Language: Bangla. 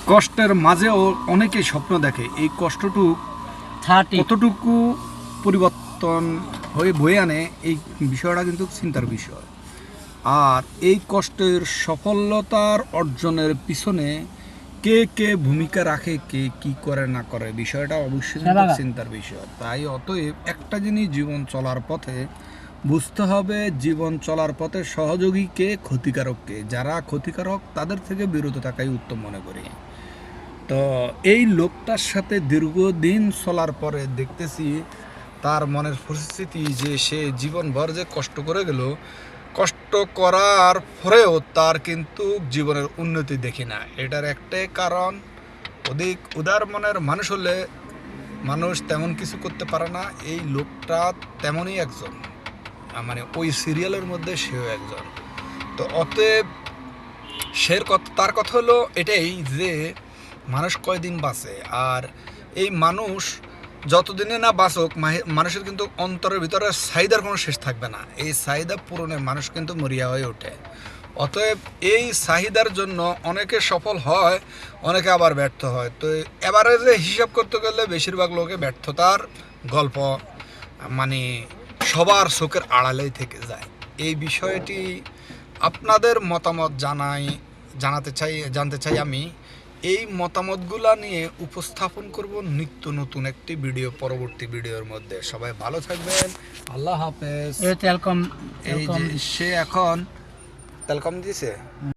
কষ্টের মাঝেও অনেকে স্বপ্ন দেখে এই কষ্টটুকু কতটুকু পরিবর্তন হয়ে বয়ে আনে এই বিষয়টা কিন্তু চিন্তার বিষয়। আর এই কষ্টের সফলতার অর্জনের পিছনে কে কে ভূমিকা রাখে, কে কি করে না করে, বিষয়টা অবশ্যই চিন্তার বিষয়। তাই অতএব একটা জিনিস জীবন চলার পথে বুঝতে হবে, জীবন চলার পথে সহযোগী কে, ক্ষতিকারক কে। যারা ক্ষতিকারক তাদের থেকে বিরত থাকাই উত্তম মনে করি। তো এই লোকটার সাথে দীর্ঘদিন চলার পরে দেখতেছি তার মনের পরিস্থিতি যে সে জীবনভর যে কষ্ট করে গেল, কষ্ট করার পরেও তার কিন্তু জীবনের উন্নতি দেখি না। এটার একটাই কারণ, অধিক উদার মনের মানুষ হলে মানুষ তেমন কিছু করতে পারে না। এই লোকটা তেমনই একজন, মানে ওই সিরিয়ালের মধ্যে সেও একজন। তো অতএব তার কথা হলো এটাই যে মানুষ কয়দিন বাঁচে, আর এই মানুষ যতদিনে না বাঁচুক মানুষের কিন্তু অন্তরের ভিতরে চাহিদার কোনো শেষ থাকবে না। এই চাহিদা পূরণে মানুষ কিন্তু মরিয়া হয়ে ওঠে। অতএব এই চাহিদার জন্য অনেকে সফল হয়, অনেকে আবার ব্যর্থ হয়। তো এবারে যে হিসাব করতে গেলে বেশিরভাগ লোকে ব্যর্থতার গল্প মানে সবার চোখের আড়ালেই থেকে যায়। এই বিষয়টি আপনাদের মতামত জানতে চাই আমি। এই মতামতগুলা নিয়ে উপস্থাপন করব নিত্য নতুন একটি ভিডিও, পরবর্তী ভিডিওর মধ্যে। সবাই ভালো থাকবেন, আল্লাহ হাফেজ। এই যে সে এখন তেলকম দিছে।